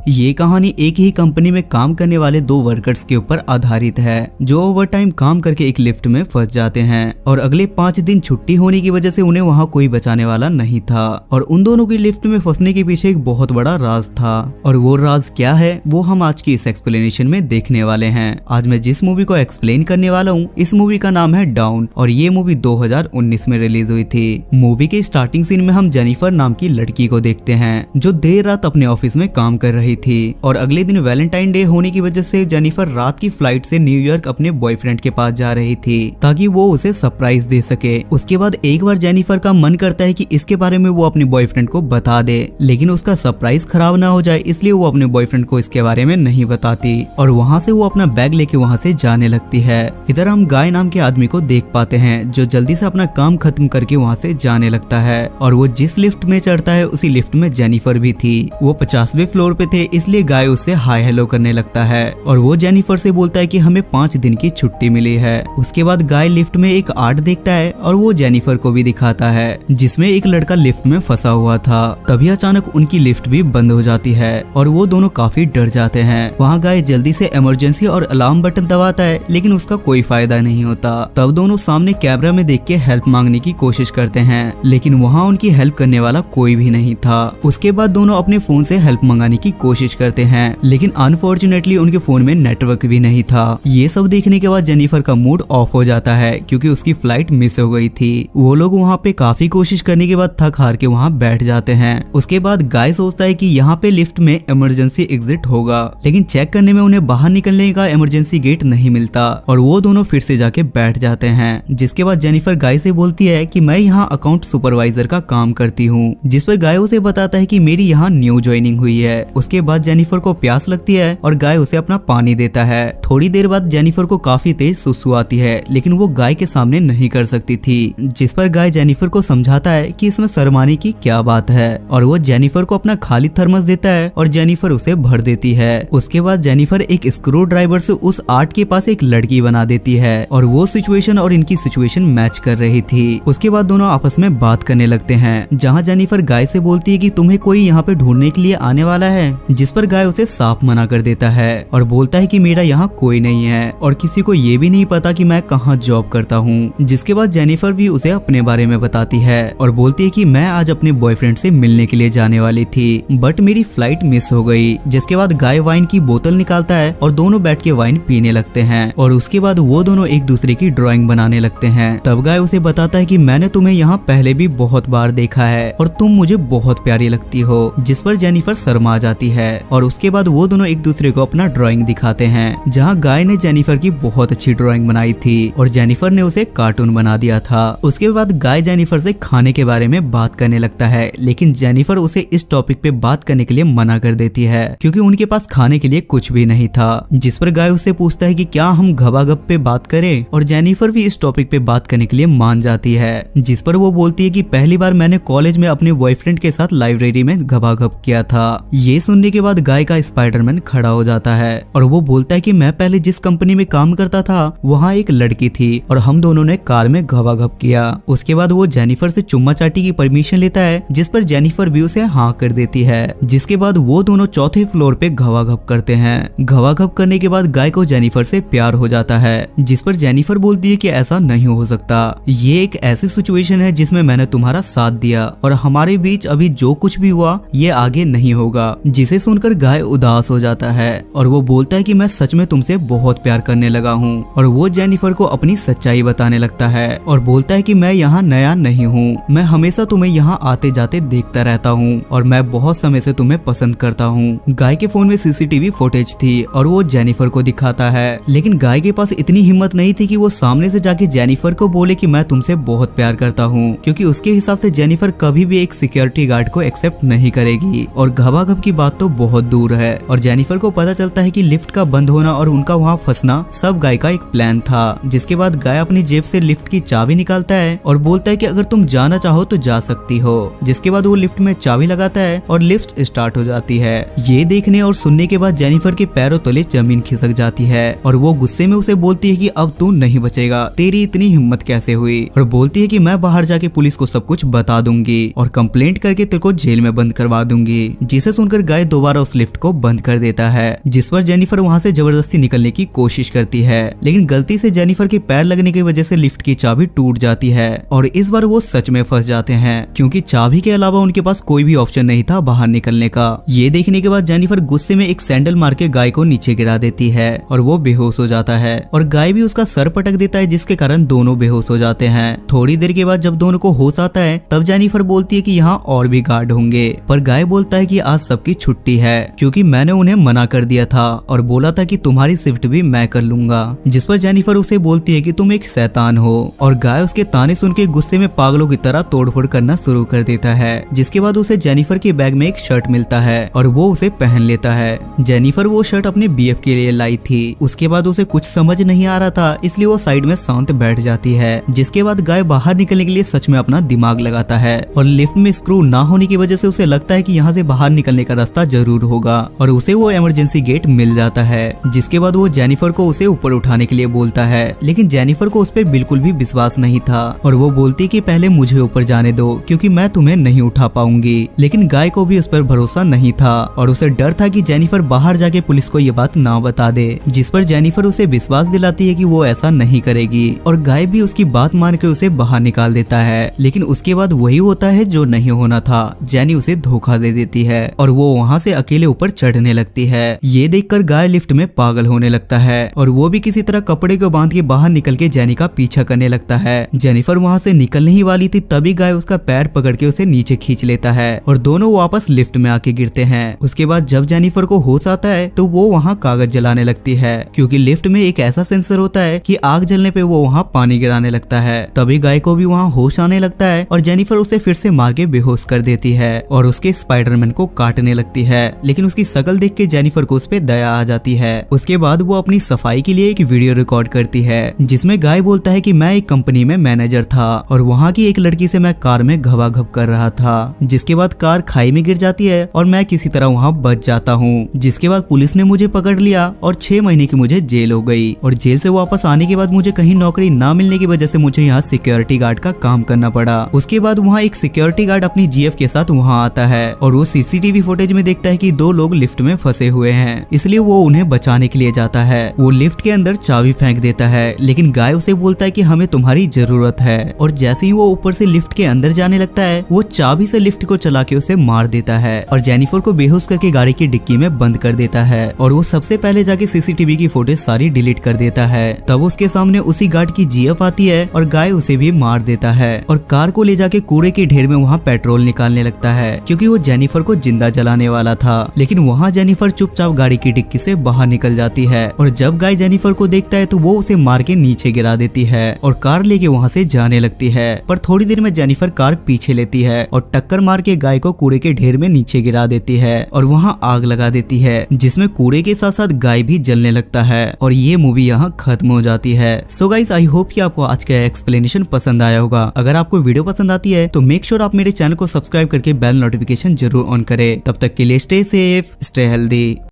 ये कहानी एक ही कंपनी में काम करने वाले दो वर्कर्स के ऊपर आधारित है जो ओवर टाइम काम करके एक लिफ्ट में फंस जाते हैं और अगले 5 दिन छुट्टी होने की वजह से उन्हें वहाँ कोई बचाने वाला नहीं था। और उन दोनों की लिफ्ट में फंसने के पीछे एक बहुत बड़ा राज था और वो राज क्या है वो हम आज की इस एक्सप्लेनेशन में देखने वाले हैं। आज मैं जिस मूवी को एक्सप्लेन करने वाला हूँ इस मूवी का नाम है डाउन और ये मूवी 2019 में रिलीज हुई थी। मूवी के स्टार्टिंग सीन में हम जेनिफर नाम की लड़की को देखते हैं जो देर रात अपने ऑफिस में काम कर रही थी और अगले दिन वैलेंटाइन डे होने की वजह से जेनिफर रात की फ्लाइट से न्यूयॉर्क अपने बॉयफ्रेंड के पास जा रही थी ताकि वो उसे सरप्राइज दे सके। उसके बाद एक बार जेनिफर का मन करता है कि इसके बारे में वो अपने बॉयफ्रेंड को बता दे, लेकिन उसका सरप्राइज खराब ना हो जाए इसलिए वो अपने बॉयफ्रेंड को इसके बारे में नहीं बताती और वहाँ से वो अपना बैग लेके वहाँ से जाने लगती है। इधर हम गाय नाम के आदमी को देख पाते हैं जो जल्दी से अपना काम खत्म करके वहाँ से जाने लगता है और वो जिस लिफ्ट में चढ़ता है उसी लिफ्ट में जेनिफर भी थी। वो 50वें फ्लोर पे थे इसलिए गाय उससे हाय हेलो करने लगता है और वो जेनिफर से बोलता है कि हमें 5 दिन की छुट्टी मिली है। उसके बाद गाय लिफ्ट में एक आर्ट देखता है और वो जेनिफर को भी दिखाता है जिसमें एक लड़का लिफ्ट में फंसा हुआ था। तभी अचानक उनकी लिफ्ट भी बंद हो जाती है और वो दोनों काफी डर जाते हैं। वहाँ गाय जल्दी से इमरजेंसी और अलार्म बटन दबाता है लेकिन उसका कोई फायदा नहीं होता। तब दोनों सामने कैमरा में देख के हेल्प मांगने की कोशिश करते हैं लेकिन वहाँ उनकी हेल्प करने वाला कोई भी नहीं था। उसके बाद दोनों अपने फोन से हेल्प मंगाने की कोशिश करते हैं लेकिन अनफॉर्चुनेटली उनके फोन में नेटवर्क भी नहीं था। ये सब देखने के बाद जेनिफर का मूड ऑफ हो जाता है क्योंकि उसकी फ्लाइट मिस हो गई थी। वो लोग वहाँ पे काफी कोशिश करने के बाद थक हार के वहाँ बैठ जाते हैं। उसके बाद गाय सोचता है कि यहाँ पे लिफ्ट में इमरजेंसी एग्जिट होगा लेकिन चेक करने में उन्हें बाहर निकलने का इमरजेंसी गेट नहीं मिलता और वो दोनों फिर से जाके बैठ जाते हैं। जिसके बाद जेनिफर गाय से बोलती है कि मैं यहाँ अकाउंट सुपरवाइजर का काम करती हूँ, जिस पर गाय उसे बताता है कि मेरी यहाँ न्यू ज्वाइनिंग हुई है। उसके बाद जेनिफर को प्यास लगती है और गाय उसे अपना पानी देता है। थोड़ी देर बाद जेनिफर को काफी तेज सुसु आती है लेकिन वो गाय के सामने नहीं कर सकती थी, जिस पर गाय जेनिफर को समझाता है कि इसमें शर्माने की क्या बात है और वो जेनिफर को अपना खाली थर्मस देता है और जेनिफर उसे भर देती है। उसके बाद जेनिफर एक स्क्रू ड्राइवर से उस आर्ट के पास एक लड़की बना देती है और वो सिचुएशन और इनकी सिचुएशन मैच कर रही थी। उसके बाद दोनों आपस में बात करने लगते हैं जहाँ जेनिफर गाय से बोलती है कि तुम्हें कोई यहाँ पे ढूंढने के लिए आने वाला है, जिस पर गाय उसे साफ मना कर देता है और बोलता है कि मेरा यहाँ कोई नहीं है और किसी को ये भी नहीं पता कि मैं कहाँ जॉब करता हूँ। जिसके बाद जेनिफर भी उसे अपने बारे में बताती है और बोलती है कि मैं आज अपने बॉयफ्रेंड से मिलने के लिए जाने वाली थी बट मेरी फ्लाइट मिस हो गई। जिसके बाद गाय वाइन की बोतल निकालता है और दोनों बैठ के वाइन पीने लगते हैं और उसके बाद वो दोनों एक दूसरे की ड्राइंग बनाने लगते हैं। तब गाय उसे बताता है कि मैंने तुम्हें यहाँ पहले भी बहुत बार देखा है और तुम मुझे बहुत प्यारी लगती हो, जिस पर जेनिफर शर्मा जाती है और उसके बाद वो दोनों एक दूसरे को अपना ड्राइंग दिखाते हैं जहाँ गाय ने जेनिफर की बहुत अच्छी ड्राइंग बनाई थी और जेनिफर ने उसे कार्टून बना दिया था। उसके बाद गाय जेनिफर से खाने के बारे में बात करने लगता है लेकिन जेनिफर उसे इस टॉपिक पे बात करने के लिए मना कर देती है क्योंकि उनके पास खाने के लिए कुछ भी नहीं था। जिस पर गाय उससे पूछता है कि क्या हम गपागप पे बात करें और जेनिफर भी इस टॉपिक पे बात करने के लिए मान जाती है। जिस पर वो बोलती है कि पहली बार मैंने कॉलेज में अपने बॉयफ्रेंड के साथ लाइब्रेरी में गपागप किया था। ये सुनने के बाद गाय का स्पाइडरमैन खड़ा हो जाता है और वो बोलता है कि मैं पहले जिस कंपनी में काम करता था वहाँ एक लड़की थी और हम दोनों ने कार में गपागप किया। उसके बाद वो जेनिफर से चुम्मा चाटी की परमिशन लेता है जिस पर जेनिफर भी उसे हाँ कर देती है। जिसके बाद वो दोनों चौथे फ्लोर पे गपागप करते हैं। गपागप करने के बाद गाय को जेनिफर से प्यार हो जाता है, जिस पर जेनिफर बोलती है कि ऐसा नहीं हो सकता, ये एक ऐसी सिचुएशन है जिसमें मैंने तुम्हारा साथ दिया और हमारे बीच अभी जो कुछ भी हुआ ये आगे नहीं होगा। जिसे सुनकर गाय उदास हो जाता है और वो बोलता है कि मैं सच में तुमसे बहुत प्यार करने लगा हूँ और वो जेनिफर को अपनी सच्चाई बताने लगता है और बोलता है कि मैं यहाँ नया नहीं हूँ, मैं हमेशा तुम्हें यहाँ आते जाते देखता रहता हूँ और मैं बहुत समय से तुम्हें पसंद करता हूँ। गाय के फोन में सीसीटीवी फुटेज थी और वो जेनिफर को दिखाता है लेकिन गाय के पास इतनी हिम्मत नहीं थी कि वो सामने से जाके जेनिफर को बोले कि मैं तुमसे बहुत प्यार करता हूँ क्योंकि उसके हिसाब से जेनिफर कभी भी एक सिक्योरिटी गार्ड को एक्सेप्ट नहीं करेगी और गपागप की बात तो बहुत दूर है। और जेनिफर को पता चलता है कि लिफ्ट का बंद होना और उनका वहाँ फंसना सब गाय का एक प्लान था। जिसके बाद गाय अपनी जेब से लिफ्ट की चाबी निकालता है और बोलता है कि अगर तुम जाना चाहो तो जा सकती हो। जिसके बाद वो लिफ्ट में चाबी लगाता है और लिफ्ट स्टार्ट हो जाती है। ये देखने और सुनने के बाद जेनिफर के पैरों तले जमीन खिसक जाती है और वो गुस्से में उसे बोलती है कि अब तू नहीं बचेगा, तेरी इतनी हिम्मत कैसे हुई, और बोलती है कि मैं बाहर जाके पुलिस को सब कुछ बता दूंगी और कंप्लेंट करके तेरे को जेल में बंद करवा दूंगी। जिसे सुनकर गाय दोबारा उस लिफ्ट को बंद कर देता है, जिस पर जेनिफर वहाँ से जबरदस्ती निकलने की कोशिश करती है, लेकिन गलती से जेनिफर के पैर लगने की वजह से लिफ्ट की चाबी टूट जाती है और इस बार वो सच में फंस जाते हैं क्योंकि चाबी के अलावा उनके पास कोई भी ऑप्शन नहीं था बाहर निकलने का। ये देखने के बाद जेनिफर गुस्से में एक सैंडल मार के गाय को नीचे गिरा देती है और वो बेहोश हो जाता है और गाय भी उसका सर पटक देता है, जिसके कारण दोनों बेहोश हो जाते हैं। थोड़ी देर के बाद जब दोनों को होश आता है तब जेनिफर बोलती है कि यहाँ और भी गार्ड होंगे, पर गाय बोलता है कि आज सबकी छुट्टी है क्योंकि मैंने उन्हें मना कर दिया था और बोला था कि तुम्हारी शिफ्ट भी मैं कर लूंगा, जिस पर जेनिफर उसे बोलती है कि तुम एक शैतान हो और गाय उसके ताने सुन के गुस्से में पागलों की तरह तोड़फोड़ करना शुरू कर देता है। जिसके बाद उसे जेनिफर के बैग में एक शर्ट मिलता है और वो उसे पहन लेता है। जेनिफर वो शर्ट अपने बीएफ के लिए लाई थी। उसके बाद उसे कुछ समझ नहीं आ रहा था, इसलिए वो साइड में शांत बैठ जाती है। जिसके बाद गाय बाहर निकलने के लिए सच में अपना दिमाग लगाता है और लिफ्ट में स्क्रू ना होने की वजह से उसे लगता है कि यहाँ से बाहर निकलने का रास्ता जरूर होगा और उसे वो इमरजेंसी गेट मिल जाता है। जिसके बाद वो जेनिफर को उसे ऊपर उठाने के लिए बोलता है, लेकिन जेनिफर को उस पर बिल्कुल भी विश्वास नहीं था और वो बोलती कि पहले मुझे ऊपर जाने दो क्योंकि मैं तुम्हें नहीं उठा पाऊंगी। लेकिन गाय को भी उस पर भरोसा नहीं था और उसे डर था कि जेनिफर बाहर जाके पुलिस को ये बात ना बता दे, जिस पर जेनिफर उसे विश्वास दिलाती है कि वो ऐसा नहीं करेगी और गाय भी उसकी बात मान के उसे बाहर निकाल देता है। लेकिन उसके बाद वही होता है जो नहीं होना था, जेनी उसे धोखा दे देती है और वो वहाँ से अकेले ऊपर चढ़ने लगती है। ये देखकर गाय लिफ्ट में पागल होने लगता है और वो भी किसी तरह कपड़े को बांध के बाहर निकल के जेनी का पीछा करने लगता है। जेनिफर वहाँ से निकलने ही वाली थी तभी गाय उसका पैर पकड़ के उसे नीचे खींच लेता है और दोनों वापस लिफ्ट में आके गिरते हैं। उसके बाद जब जेनिफर को होश आता है तो वो वहाँ कागज जलाने लगती है क्योंकि लिफ्ट में एक ऐसा सेंसर होता है कि आग जलने पे वो वहाँ पानी गिराने लगता है। तभी गाय को भी वहाँ होश आने लगता है और जेनिफर उसे फिर से मार के बेहोश कर देती है और उसके स्पाइडरमैन को काटने लगती है, लेकिन उसकी शकल देख के जेनिफर को उस पे दया आ जाती है। उसके बाद वो अपनी सफाई के लिए एक वीडियो रिकॉर्ड करती है जिसमें गाय बोलता है कि मैं एक कंपनी में मैनेजर था और वहाँ की एक लड़की से मैं कार में घबाघब कर रहा था, जिसके बाद कार खाई में गिर जाती है और मैं किसी तरह वहाँ बच जाता हूँ। जिसके बाद पुलिस ने मुझे पकड़ लिया और 6 महीने की मुझे जेल हो गई और जेल से वापस आने के बाद मुझे कहीं नौकरी ना मिलने की वजह से मुझे यहाँ सिक्योरिटी गार्ड का काम करना पड़ा। उसके बाद वहाँ एक सिक्योरिटी गार्ड अपनी जीएफ के साथ वहाँ आता है और वो सीसीटीवी फुटेज में देखता है कि 2 लोग लिफ्ट में फंसे हुए हैं, इसलिए वो उन्हें बचाने के लिए जाता है। वो लिफ्ट के अंदर चाबी फेंक देता है, लेकिन गाय उसे बोलता है कि हमें तुम्हारी जरूरत है और जैसे ही वो ऊपर से लिफ्ट के अंदर जाने लगता है वो चाबी से लिफ्ट को चला के उसे मार देता है और जेनिफर को बेहोश करके गाड़ी की डिक्की में बंद कर देता है और वो सबसे पहले जाके सीसीटीवी की फुटेज सारी डिलीट कर देता है। तब उसके सामने उसी गार्ड की जीएफ आती है और गाय उसे भी मार देता है और कार को ले जाके कूड़े के ढेर में वहाँ पेट्रोल निकालने लगता है क्योंकि वो जेनिफर को जिंदा जलाने वाला था। लेकिन वहाँ जेनिफर चुपचाप गाड़ी की डिक्की से बाहर निकल जाती है और जब गाय जेनिफर को देखता है तो वो उसे मार के नीचे गिरा देती है और कार लेके वहाँ से जाने लगती है। पर थोड़ी देर में जेनिफर कार पीछे लेती है और टक्कर मार के गाय को कूड़े के ढेर में नीचे गिरा देती है और वहाँ आग लगा देती है, जिसमें कूड़े के साथ साथ गाय भी जलने लगता है और ये मूवी यहाँ खत्म हो जाती है। सो गाइस, आई होप कि आपको आज का एक्सप्लेनेशन पसंद आया होगा। अगर आपको वीडियो पसंद आती है तो मेक श्योर आप मेरे चैनल को सब्सक्राइब करके बेल नोटिफिकेशन जरूर ऑन करें। तब तक के लिए स्टे सेफ, स्टे हेल्दी।